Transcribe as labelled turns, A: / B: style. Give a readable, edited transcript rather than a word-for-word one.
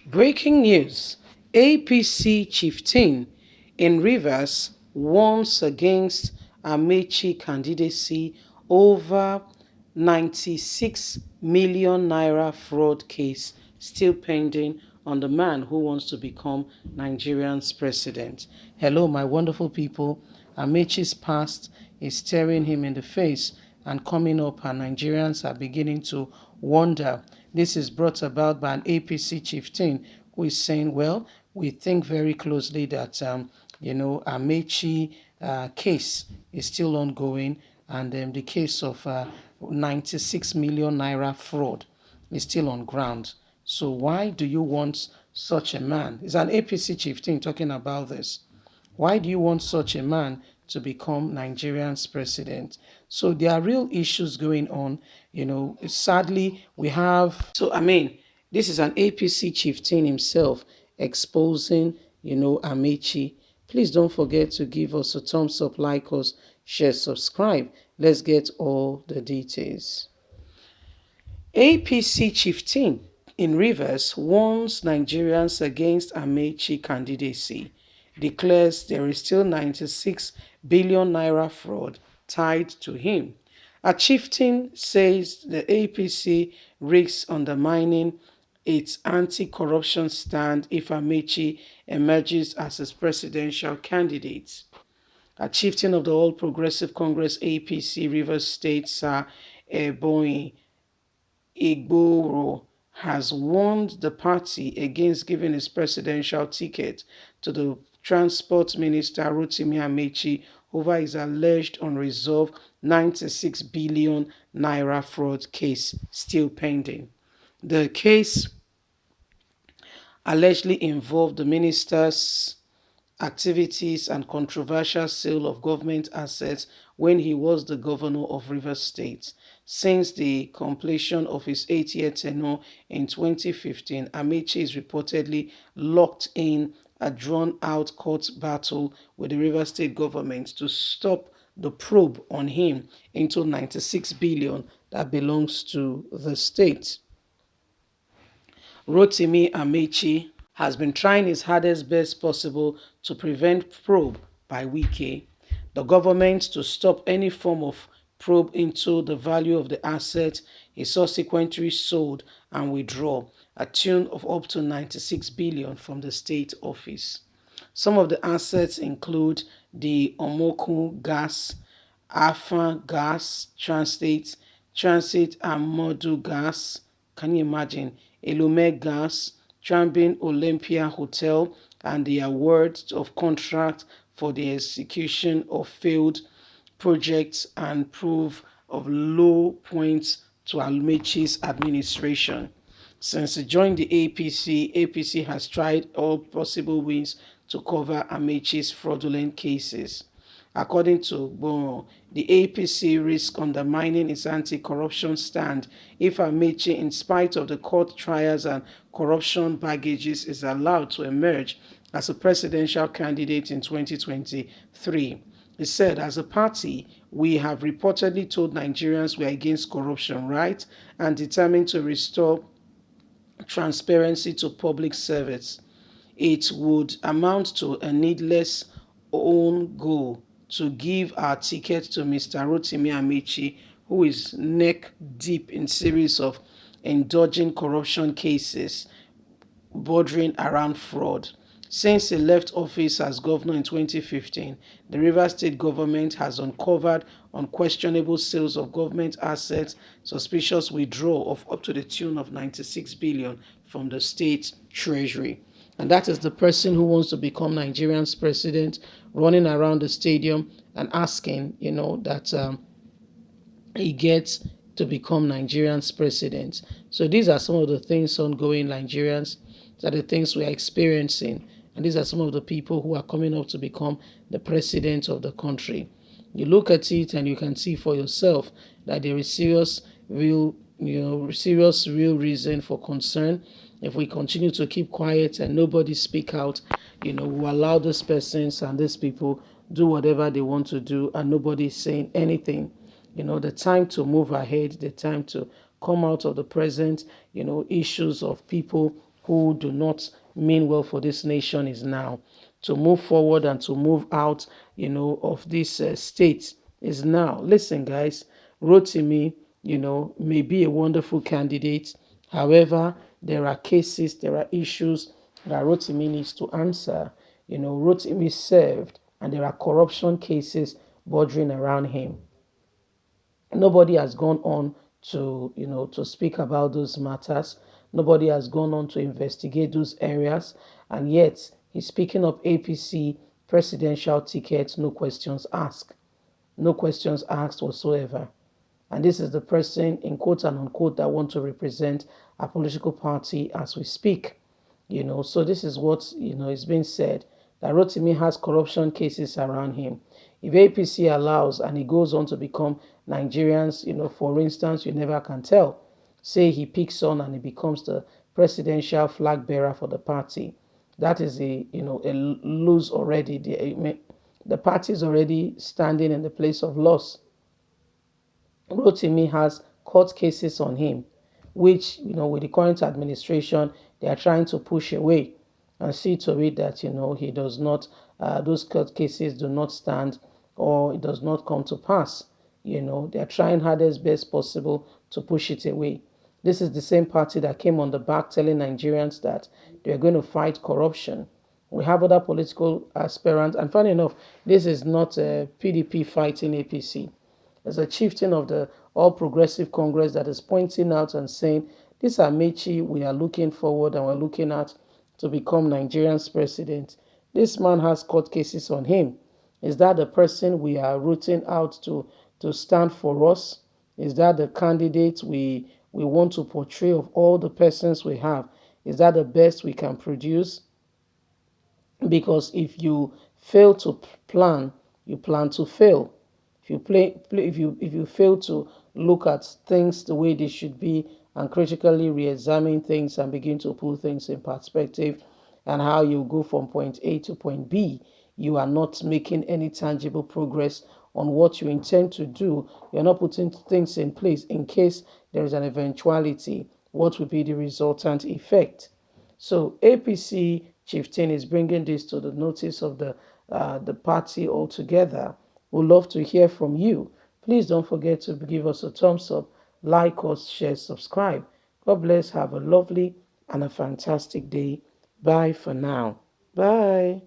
A: Breaking news: APC chieftain in Rivers warns against Amaechi candidacy over 96 million naira fraud case still pending on the man who wants to become Nigerian's president. Hello, my wonderful people. Amaechi's past is staring him in the face and coming up, and Nigerians are beginning to wonder. This is brought about by an APC chieftain who is saying, well, we think very closely that, Amaechi case is still ongoing, and the case of 96 million naira fraud is still on ground. So why do you want such a man? It's an APC chieftain talking about this. Why do you want such a man to become Nigerian's president? So there are real issues going on. Sadly, we have. So, this is an APC chieftain himself exposing, Amaechi. Please don't forget to give us a thumbs up, like us, share, subscribe. Let's get all the details. APC chieftain in Rivers warns Nigerians against Amaechi candidacy, declares there is still 96 billion naira fraud tied to him. A chieftain says the APC risks undermining its anti-corruption stand if Amaechi emerges as its presidential candidate. A chieftain of the All Progressive Congress APC Rivers State, Sir Ebonyi Igboro, has warned the party against giving his presidential ticket to the Transport Minister Rotimi Amaechi over his alleged unresolved 96 billion naira fraud case still pending. The case allegedly involved the minister's activities and controversial sale of government assets when he was the governor of Rivers State. Since the completion of his 8-year tenure in 2015, Amaechi is reportedly locked in a drawn-out court battle with the Rivers State government to stop the probe on him into 96 billion that belongs to the state. Rotimi Amaechi has been trying his hardest best possible to prevent probe by Wike, the government, to stop any form of probe into the value of the asset he subsequently sold and withdraw a tune of up to 96 billion from the state office. Some of the assets include the Omoku Gas, Afan Gas, Transit and Modu Gas. Can you imagine? Elume Gas, Trambin Olympia Hotel, and the award of contract for the execution of failed projects and proof of low points to Almechi's administration. Since he joined the APC has tried all possible ways to cover Amaechi's fraudulent cases. According to Gboro, the APC risks undermining its anti-corruption stand if Amaechi, in spite of the court trials and corruption baggages, is allowed to emerge as a presidential candidate in 2023. He said, as a party, we have reportedly told Nigerians we are against corruption, right, and determined to restore transparency to public service. It would amount to a needless own goal to give our ticket to Mr. Rotimi Amaechi, who is neck deep in series of indulging corruption cases bordering around fraud. Since he left office as governor in 2015, the Rivers State government has uncovered unquestionable sales of government assets, suspicious withdrawal of up to the tune of 96 billion from the state treasury. And that is the person who wants to become Nigerian's president, running around the stadium and asking, that he gets to become Nigerian's president. So these are some of the things ongoing, Nigerians. These are the things we are experiencing. And these are some of the people who are coming up to become the president of the country. You look at it and you can see for yourself that there is serious, real reason for concern. If we continue to keep quiet and nobody speak out, we allow these persons and these people do whatever they want to do and nobody is saying anything. The time to move ahead, the time to come out of the present, issues of people who do not mean well for this nation is now. To move forward and to move out, of this state is now. Listen, guys, Rotimi, may be a wonderful candidate. However, there are cases, there are issues that Rotimi needs to answer. Rotimi served, and there are corruption cases bordering around him. Nobody has gone on to speak about those matters. Nobody has gone on to investigate those areas, and yet he's speaking of APC presidential tickets, no questions asked. No questions asked whatsoever. And this is the person, in quote and unquote, that want to represent a political party as we speak. So this is what is being said, that Rotimi has corruption cases around him. If APC allows and he goes on to become Nigerians, for instance, you never can tell. Say he picks on and he becomes the presidential flag bearer for the party. That is a lose already. The party is already standing in the place of loss. Rotimi has court cases on him, which, with the current administration, they are trying to push away and see to it that, he does not, those court cases do not stand or it does not come to pass. They are trying hardest best possible to push it away. This is the same party that came on the back telling Nigerians that they are going to fight corruption. We have other political aspirants, and funny enough, this is not a PDP fighting APC. There's a chieftain of the All Progressive Congress that is pointing out and saying, this Amaechi we are looking forward and we're looking at to become Nigerian's president. This man has court cases on him. Is that the person we are rooting out to stand for us? Is that the candidate we want to portray of all the persons we have? Is that the best we can produce? Because if you fail to plan, you plan to fail. If you fail to look at things the way they should be and critically re-examine things and begin to put things in perspective and how you go from point A to point B, you are not making any tangible progress on what you intend to do. You're not putting things in place in case there is an eventuality. What will be the resultant effect? So APC chieftain is bringing this to the notice of the party altogether. We'd love to hear from you. Please don't forget to give us a thumbs up, like us, share, subscribe. God bless. Have a lovely and a fantastic day. Bye for now. Bye.